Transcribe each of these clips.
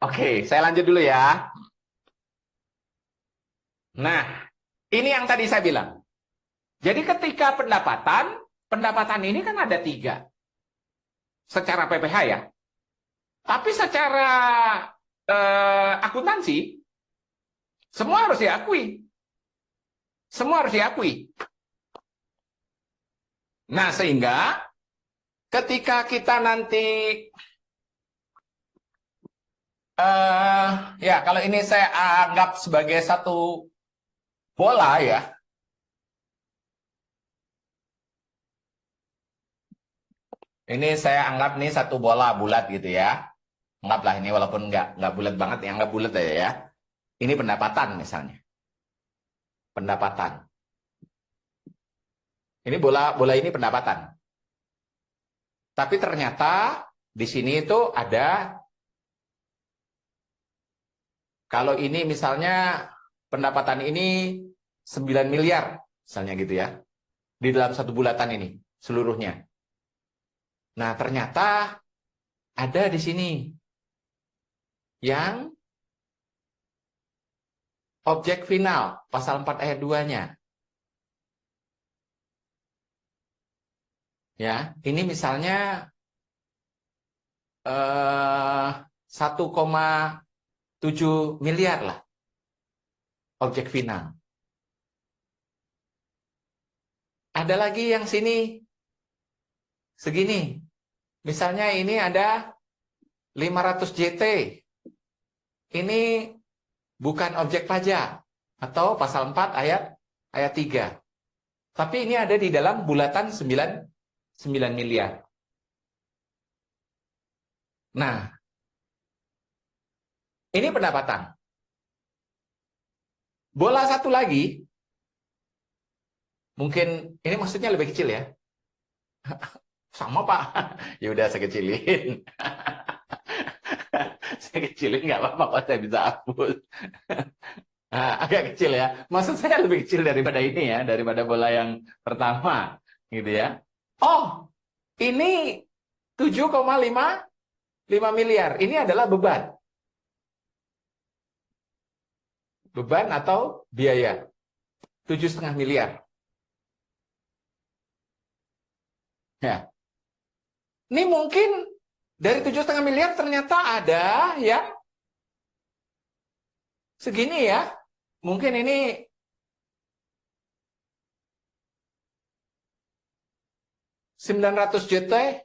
Oke, saya lanjut dulu ya. Nah, ini yang tadi saya bilang. Jadi ketika pendapatan ini kan ada tiga. Secara PPh ya. Tapi secara akuntansi, semua harus diakui. Semua harus diakui. Nah, sehingga ketika kita nanti, ya kalau ini saya anggap sebagai satu bola ya. Ini saya anggap nih satu bola bulat gitu ya. Anggaplah ini walaupun nggak bulat banget ya, nggak bulat aja ya. Ini pendapatan misalnya. Pendapatan. Ini bola ini pendapatan. Tapi ternyata di sini itu ada, kalau ini misalnya pendapatan ini 9 miliar misalnya gitu ya. Di dalam satu bulatan ini seluruhnya. Nah, ternyata ada di sini yang objek final pasal 4 ayat 2-nya. Ya, ini misalnya 1,7 miliar lah objek final. Ada lagi yang sini segini. Misalnya ini ada 500 JT. Ini bukan objek pajak atau pasal 4 ayat 3. Tapi ini ada di dalam bulatan 9 miliar. Nah, ini pendapatan. Bola satu lagi, mungkin ini maksudnya lebih kecil ya. Sama Pak, ya udah saya kecilin. Saya kecilin nggak apa-apa, Pak, saya bisa hapus. Nah, agak kecil ya. Maksud saya lebih kecil daripada ini ya, daripada bola yang pertama, gitu ya. Oh, ini 7,5 miliar. Ini adalah beban. Beban atau biaya. 7,5 miliar. Ya. Ini mungkin dari 7,5 miliar ternyata ada yang segini ya. Mungkin ini $900 juta.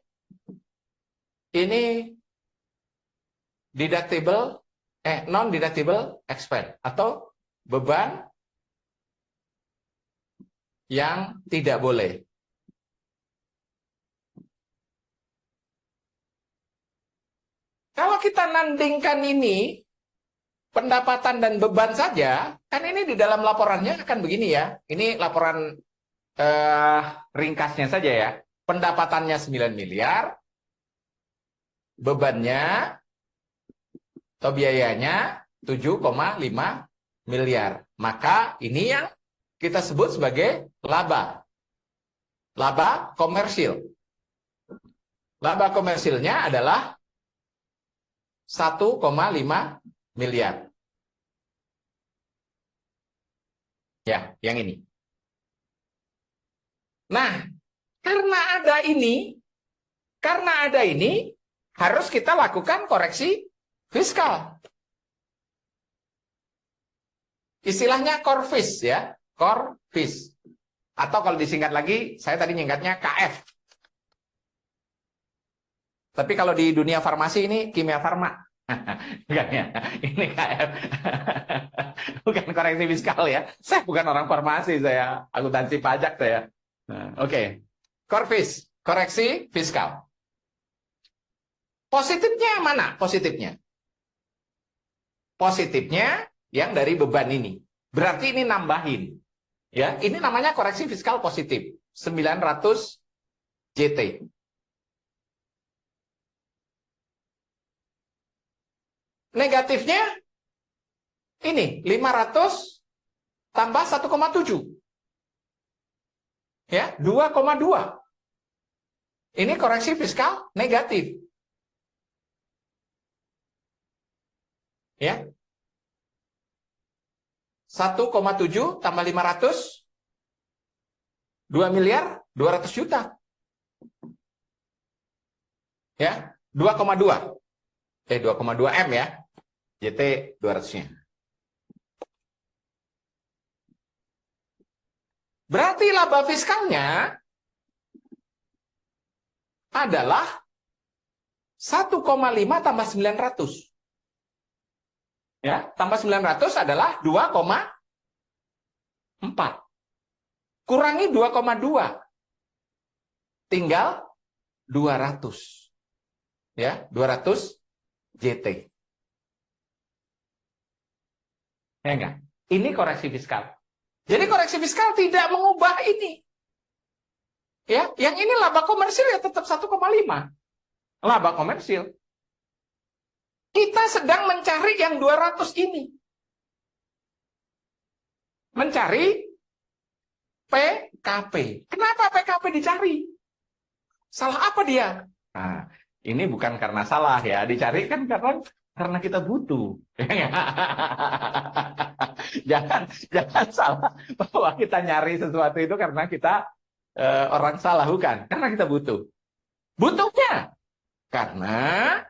Ini deductible, non-deductible expense. Atau beban yang tidak boleh. Kalau kita nandingkan ini, pendapatan dan beban saja, kan ini di dalam laporannya akan begini ya. Ini laporan ringkasnya saja ya. Pendapatannya 9 miliar, bebannya atau biayanya 7,5 miliar. Maka ini yang kita sebut sebagai laba. Laba komersil. Laba komersilnya adalah 1,5 miliar. Ya, yang ini. Nah, karena ada ini, harus kita lakukan koreksi fiskal. Istilahnya korfis ya, korfis. Atau kalau disingkat lagi, saya tadi nyingkatnya KF. Tapi kalau di dunia farmasi ini kimia farma. Bukan ya, ini KF. Bukan koreksi fiskal ya. Saya bukan orang farmasi, saya akuntansi pajak saya. Oke. Korfis, koreksi fiskal. Positifnya yang mana? Positifnya. Positifnya yang dari beban ini. Berarti ini nambahin. Ya, ini namanya koreksi fiskal positif. 900 JT. Negatifnya ini 500 tambah 1,7. Ya, 2,2. Ini koreksi fiskal negatif. Ya. 1,7 tambah 500, 2 miliar 200 juta. Ya, 2,2. 2,2 M ya. JT 200-nya. Berarti laba fiskalnya adalah 1,5 tambah 900. Ya, tambah 900 adalah 2,4. Kurangi 2,2. Tinggal 200. Ya, 200 JT. Ya enggak? Ini koreksi fiskal. Jadi koreksi fiskal tidak mengubah ini. Ya, yang ini laba komersil ya tetap 1,5. Laba komersil. Kita sedang mencari yang 200 ini. Mencari PKP. Kenapa PKP dicari? Salah apa dia? Nah, ini bukan karena salah ya. Dicari kan karena kita butuh. Jangan salah bahwa kita nyari sesuatu itu karena kita orang salah, bukan. Karena kita butuh. Butuhnya karena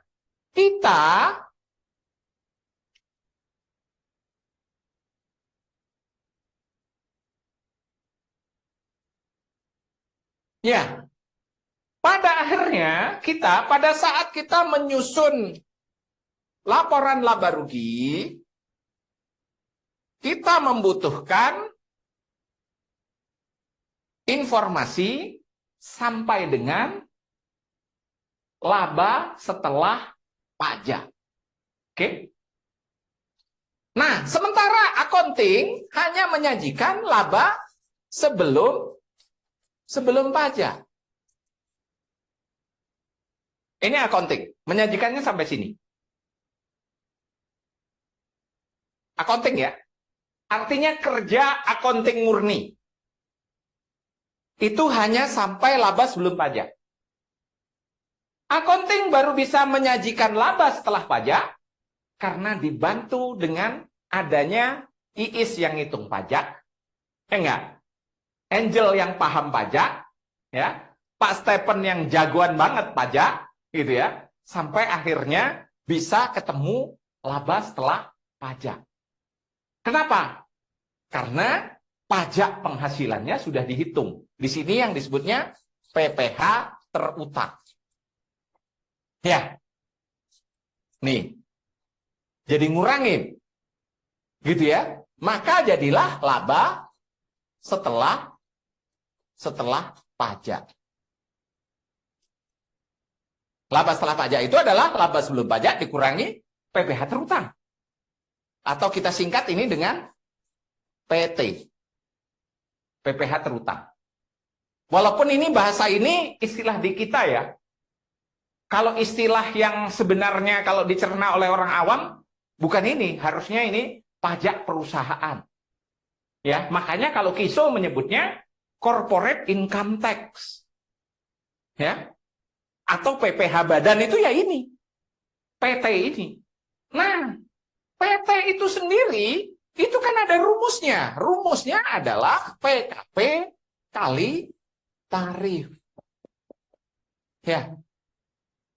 kita ya, pada akhirnya kita pada saat kita menyusun laporan laba rugi, kita membutuhkan informasi sampai dengan laba setelah pajak. Oke? Nah, sementara accounting hanya menyajikan laba sebelum pajak. Ini accounting, menyajikannya sampai sini. Accounting ya. Artinya kerja accounting murni. Itu hanya sampai laba sebelum pajak. Accounting baru bisa menyajikan laba setelah pajak karena dibantu dengan adanya IIS yang ngitung pajak. Enggak. Angel yang paham pajak, ya. Pak Stephen yang jagoan banget pajak, gitu ya. Sampai akhirnya bisa ketemu laba setelah pajak. Kenapa? Karena pajak penghasilannya sudah dihitung. Di sini yang disebutnya PPh terutang. Ya. Nih. Jadi ngurangin. Gitu ya. Maka jadilah laba setelah pajak. Laba setelah pajak itu adalah laba sebelum pajak dikurangi PPh terutang. Atau kita singkat ini dengan PT. PPh terutang. Walaupun ini bahasa ini istilah di kita ya. Kalau istilah yang sebenarnya kalau dicerna oleh orang awam, bukan ini. Harusnya ini pajak perusahaan. Ya, makanya kalau KISO menyebutnya corporate income tax. Ya. Atau PPh badan itu ya ini. PT ini. Nah, PT itu sendiri itu kan ada rumusnya. Rumusnya adalah PKP kali tarif. Ya.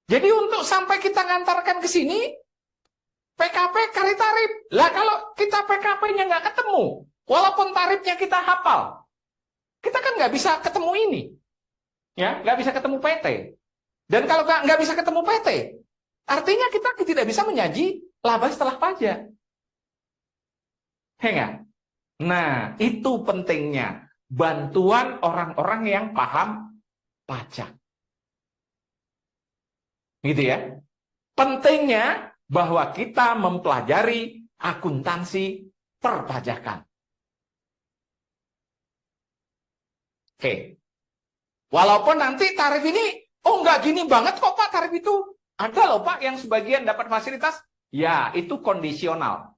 Jadi untuk sampai kita ngantarkan ke sini, PKP kali tarif. Lah kalau kita PKP-nya nggak ketemu, walaupun tarifnya kita hafal, kita kan nggak bisa ketemu ini. Ya, nggak bisa ketemu PT. Dan kalau nggak bisa ketemu PT, artinya kita tidak bisa menyaji laba setelah pajak. Enggak? Nah, itu pentingnya bantuan orang-orang yang paham pajak. Gitu ya. Pentingnya bahwa kita mempelajari akuntansi perpajakan. Oke. Walaupun nanti tarif ini, oh nggak gini banget kok Pak tarif itu. Ada loh Pak yang sebagian dapat fasilitas. Ya, itu kondisional.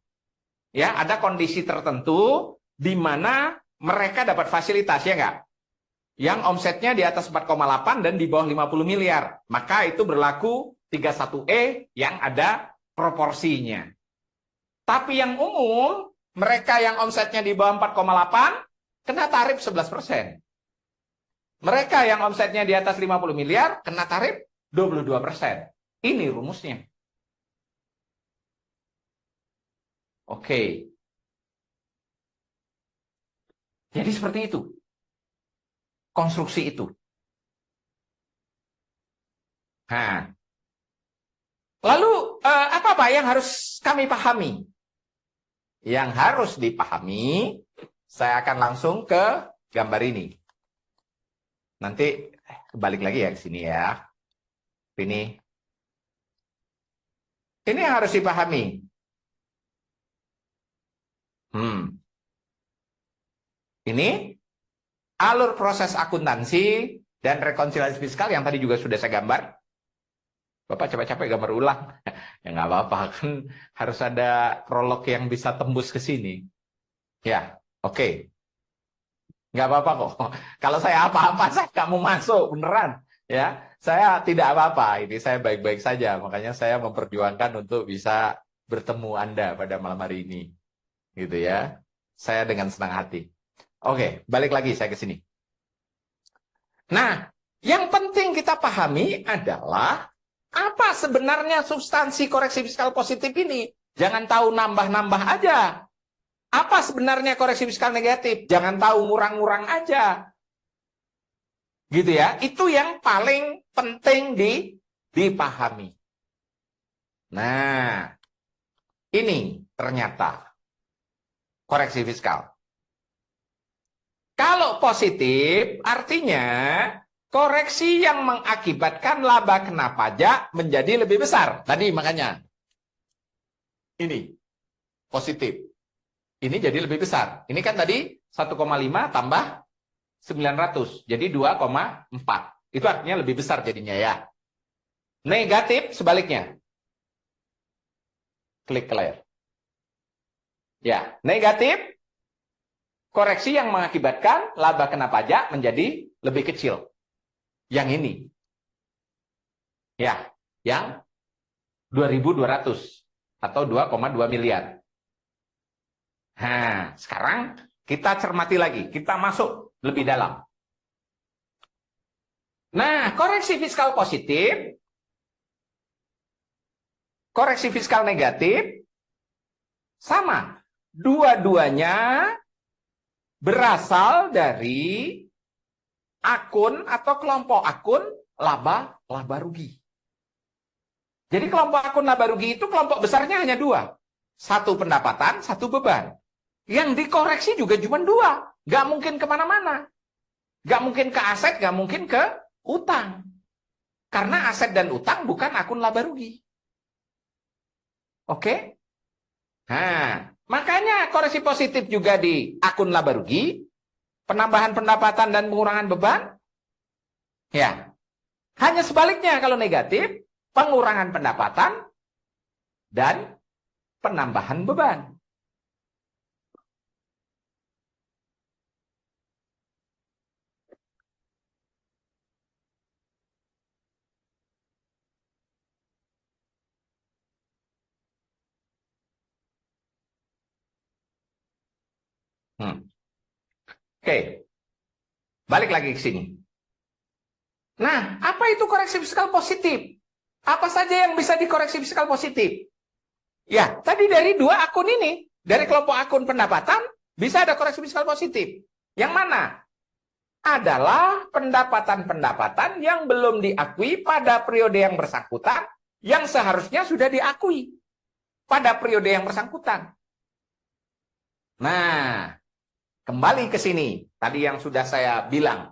Ya, ada kondisi tertentu di mana mereka dapat fasilitas, ya nggak? Yang omsetnya di atas 4,8 dan di bawah 50 miliar. Maka itu berlaku 31E yang ada proporsinya. Tapi yang umum, mereka yang omsetnya di bawah 4,8, kena tarif 11%. Mereka yang omsetnya di atas 50 miliar, kena tarif 22%. Ini rumusnya. Oke. Jadi seperti itu. Konstruksi itu. Nah, lalu apa Pak yang harus kami pahami? Yang harus dipahami, saya akan langsung ke gambar ini. Nanti balik lagi ya ke sini ya. Ini yang harus dipahami. Ini alur proses akuntansi dan rekonsiliasi fiskal yang tadi juga sudah saya gambar. Bapak capek-capek gambar ulang. Ya nggak apa-apa, kan harus ada prolog yang bisa tembus ke sini. Ya, oke. Nggak apa-apa kok. Kalau saya apa-apa, saya nggak mau masuk, beneran. Ya, saya tidak apa-apa. Ini saya baik-baik saja. Makanya saya memperjuangkan untuk bisa bertemu Anda pada malam hari ini. Gitu ya. Saya dengan senang hati. Oke, balik lagi saya ke sini. Nah, yang penting kita pahami adalah apa sebenarnya substansi koreksi fiskal positif ini? Jangan tahu nambah-nambah aja. Apa sebenarnya koreksi fiskal negatif? Jangan tahu ngurang-ngurang aja. Gitu ya. Itu yang paling penting dipahami. Nah, ini ternyata koreksi fiskal. Kalau positif, artinya koreksi yang mengakibatkan laba kena pajak menjadi lebih besar. Tadi makanya. Ini. Positif. Ini jadi lebih besar. Ini kan tadi 1,5 tambah 900. Jadi 2,4. Itu artinya lebih besar jadinya ya. Negatif sebaliknya. Klik ke layar. Ya, negatif. Koreksi yang mengakibatkan laba kena pajak menjadi lebih kecil. Yang ini. Ya, yang 2.200 atau 2,2 miliar. Nah, sekarang kita cermati lagi, kita masuk lebih dalam. Nah, koreksi fiskal positif, koreksi fiskal negatif, sama. Dua-duanya berasal dari akun atau kelompok akun laba rugi. Jadi kelompok akun laba rugi itu kelompok besarnya hanya dua. Satu pendapatan, satu beban. Yang dikoreksi juga cuma dua. Nggak mungkin kemana-mana. Nggak mungkin ke aset, nggak mungkin ke utang. Karena aset dan utang bukan akun laba rugi. Oke? Nah, makanya koreksi positif juga di akun laba rugi, penambahan pendapatan dan pengurangan beban. Ya. Hanya sebaliknya kalau negatif, pengurangan pendapatan dan penambahan beban. Oke. Balik lagi ke sini. Nah, apa itu koreksi fiskal positif? Apa saja yang bisa dikoreksi fiskal positif? Ya, tadi dari dua akun ini, dari kelompok akun pendapatan, bisa ada koreksi fiskal positif. Yang mana? Adalah pendapatan-pendapatan yang belum diakui pada periode yang bersangkutan, yang seharusnya sudah diakui pada periode yang bersangkutan. Nah, kembali ke sini, tadi yang sudah saya bilang.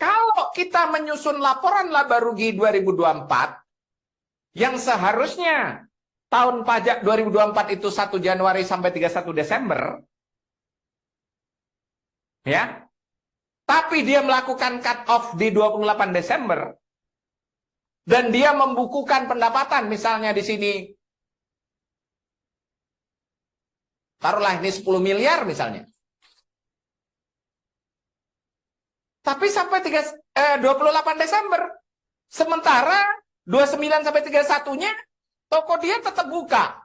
Kalau kita menyusun laporan laba rugi 2024, yang seharusnya tahun pajak 2024 itu 1 Januari sampai 31 Desember, ya, tapi dia melakukan cut off di 28 Desember, dan dia membukukan pendapatan, misalnya di sini, taruhlah ini 10 miliar misalnya. Tapi sampai 28 Desember. Sementara 29 sampai 31-nya toko dia tetap buka.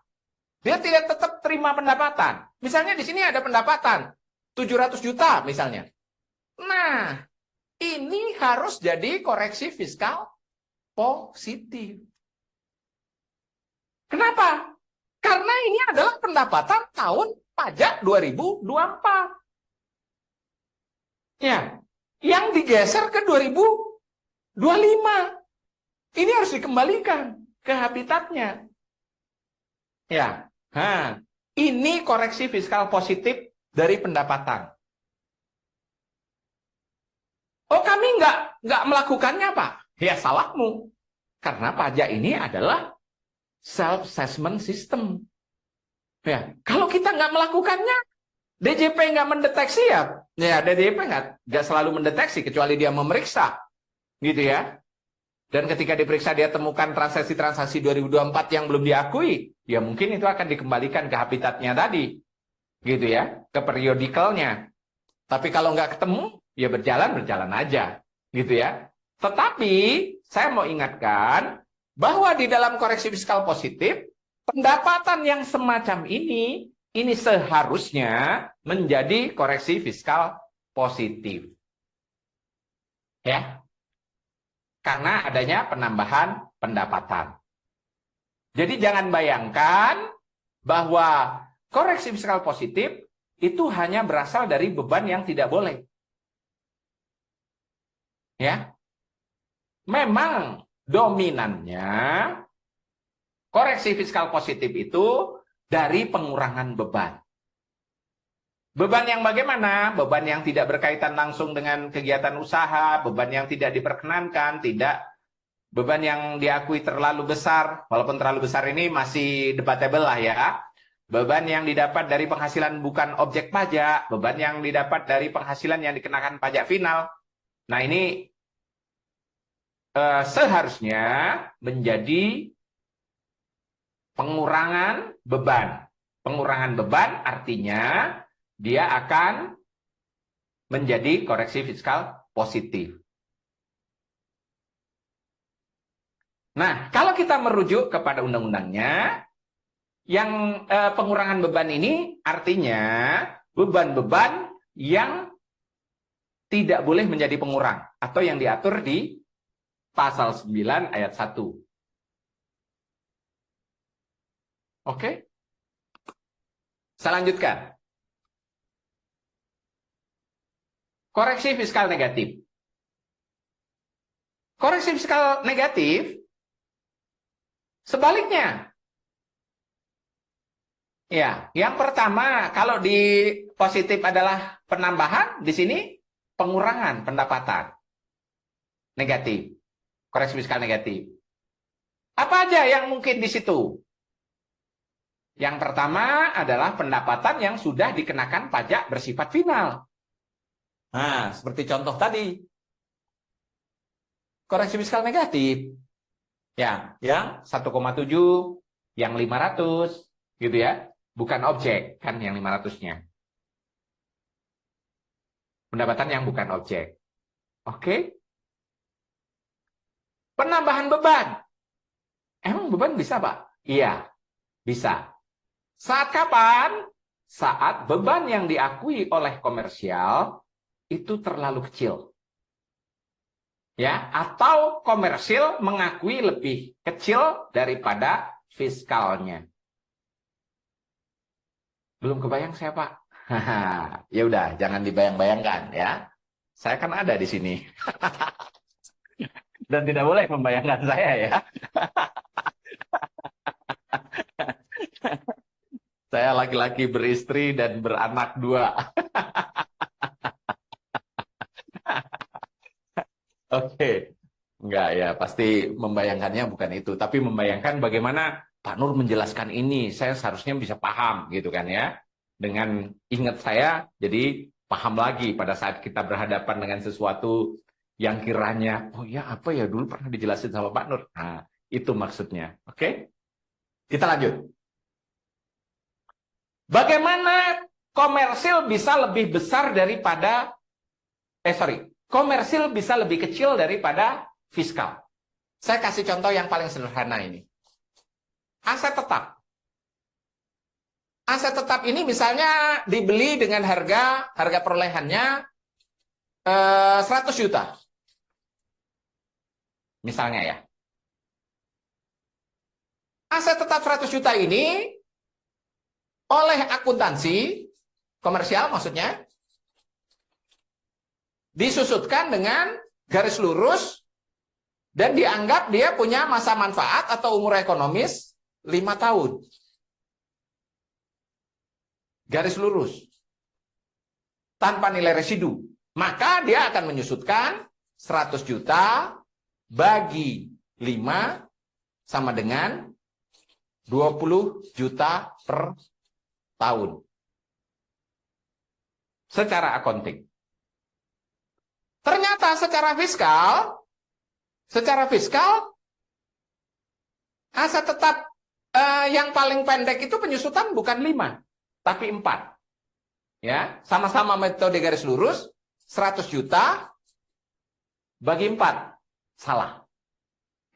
Dia tidak tetap terima pendapatan. Misalnya di sini ada pendapatan 700 juta misalnya. Nah, ini harus jadi koreksi fiskal positif. Kenapa? Karena ini adalah pendapatan tahun pajak 2024. Ya, yang digeser ke 2025. Ini harus dikembalikan ke habitatnya. Ya, nah, ini koreksi fiskal positif dari pendapatan. Oh, kami nggak melakukannya, Pak. Ya, salahmu. Karena pajak ini adalah self-assessment system. Ya, kalau kita nggak melakukannya, DJP nggak mendeteksi ya DJP nggak selalu mendeteksi, kecuali dia memeriksa. Gitu ya. Dan ketika diperiksa dia temukan transaksi-transaksi 2024 yang belum diakui, ya mungkin itu akan dikembalikan ke habitatnya tadi. Gitu ya, ke periodikalnya. Tapi kalau nggak ketemu, ya berjalan aja. Gitu ya. Tetapi, saya mau ingatkan, bahwa di dalam koreksi fiskal positif, pendapatan yang semacam ini seharusnya menjadi koreksi fiskal positif. Ya. Karena adanya penambahan pendapatan. Jadi jangan bayangkan bahwa koreksi fiskal positif itu hanya berasal dari beban yang tidak boleh. Ya. Memang dominannya koreksi fiskal positif itu dari pengurangan beban. Beban yang bagaimana? Beban yang tidak berkaitan langsung dengan kegiatan usaha, beban yang tidak diperkenankan, beban yang diakui terlalu besar, walaupun terlalu besar ini masih debatable lah ya. Beban yang didapat dari penghasilan bukan objek pajak, beban yang didapat dari penghasilan yang dikenakan pajak final. Nah ini seharusnya menjadi pengurangan beban. Pengurangan beban artinya dia akan menjadi koreksi fiskal positif. Nah, kalau kita merujuk kepada undang-undangnya, yang pengurangan beban ini artinya beban-beban yang tidak boleh menjadi pengurang atau yang diatur di pasal 9 ayat 1. Oke? Saya lanjutkan. Koreksi fiskal negatif. Koreksi fiskal negatif sebaliknya. Ya, yang pertama kalau di positif adalah penambahan, di sini pengurangan pendapatan. Negatif. Koreksi fiskal negatif. Apa aja yang mungkin di situ? Yang pertama adalah pendapatan yang sudah dikenakan pajak bersifat final. Nah, seperti contoh tadi. Koreksi fiskal negatif. Ya, yang 1,7, yang 500, gitu ya. Bukan objek, kan yang 500-nya. Pendapatan yang bukan objek. Oke? Penambahan beban. Emang beban bisa, Pak? Iya, bisa. Saat kapan? Saat beban yang diakui oleh komersial itu terlalu kecil. Ya, atau komersil mengakui lebih kecil daripada fiskalnya. Belum kebayang saya, Pak. Ya udah, jangan dibayang-bayangkan ya. Saya kan ada di sini. Dan tidak boleh membayangkan saya ya. Saya laki-laki beristri dan beranak 2. Oke. Enggak ya, pasti membayangkannya bukan itu. Tapi membayangkan bagaimana Pak Nur menjelaskan ini. Saya seharusnya bisa paham gitu kan ya. Dengan ingat saya, jadi paham lagi pada saat kita berhadapan dengan sesuatu yang kiranya, oh ya apa ya dulu pernah dijelasin sama Pak Nur. Nah, itu maksudnya. Oke? Kita lanjut. Bagaimana komersil bisa lebih besar daripada, komersil bisa lebih kecil daripada fiskal. Saya kasih contoh yang paling sederhana ini. Aset tetap. aset tetap ini misalnya dibeli dengan harga perolehannya 100 juta. Misalnya ya. Aset tetap 100 juta ini oleh akuntansi komersial maksudnya disusutkan dengan garis lurus dan dianggap dia punya masa manfaat atau umur ekonomis 5 tahun. Garis lurus. Tanpa nilai residu. Maka dia akan menyusutkan 100 juta bagi 5 sama dengan 20 juta per tahun. Secara accounting. Ternyata secara fiskal, aset tetap yang paling pendek itu penyusutan bukan 5, tapi 4. Ya, sama-sama metode garis lurus, 100 juta bagi 4. Salah.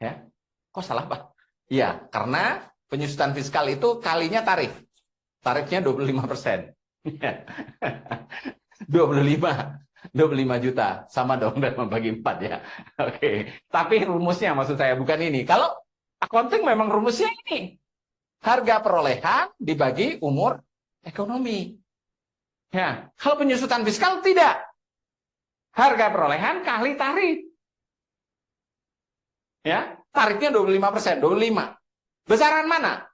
Ya. Kok salah, Pak? Iya, karena penyusutan fiskal itu kalinya tarif. Tarifnya 25%. 25 juta. Sama dong dan membagi 4 ya. Oke. Tapi rumusnya maksud saya bukan ini. Kalau accounting memang rumusnya ini. Harga perolehan dibagi umur ekonomi. Ya, kalau penyusutan fiskal tidak. Harga perolehan kali tarif. Ya, tarifnya 25%, 25. Besaran mana?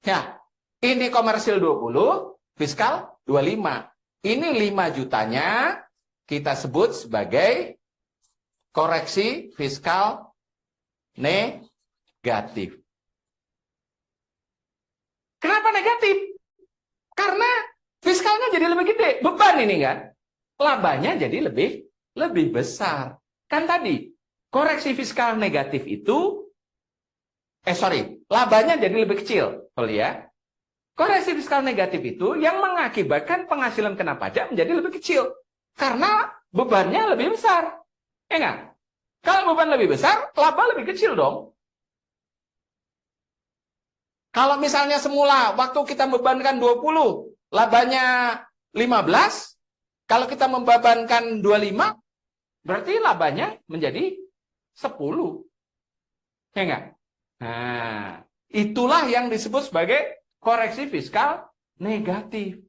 Ya, ini komersil 20, fiskal 25. Ini 5 jutanya kita sebut sebagai koreksi fiskal negatif. Kenapa negatif? Karena fiskalnya jadi lebih gede. Beban ini kan. Labanya jadi lebih besar. Kan tadi, koreksi fiskal negatif itu labanya jadi lebih kecil, ya. Koreksi fiskal negatif itu yang mengakibatkan penghasilan kena pajak menjadi lebih kecil. Karena bebannya lebih besar. Ya enggak? Kalau beban lebih besar, laba lebih kecil dong. Kalau misalnya semula waktu kita membebankan 20, labanya 15, kalau kita membebankan 25, berarti labanya menjadi 10. Ya enggak? Nah, itulah yang disebut sebagai koreksi fiskal negatif.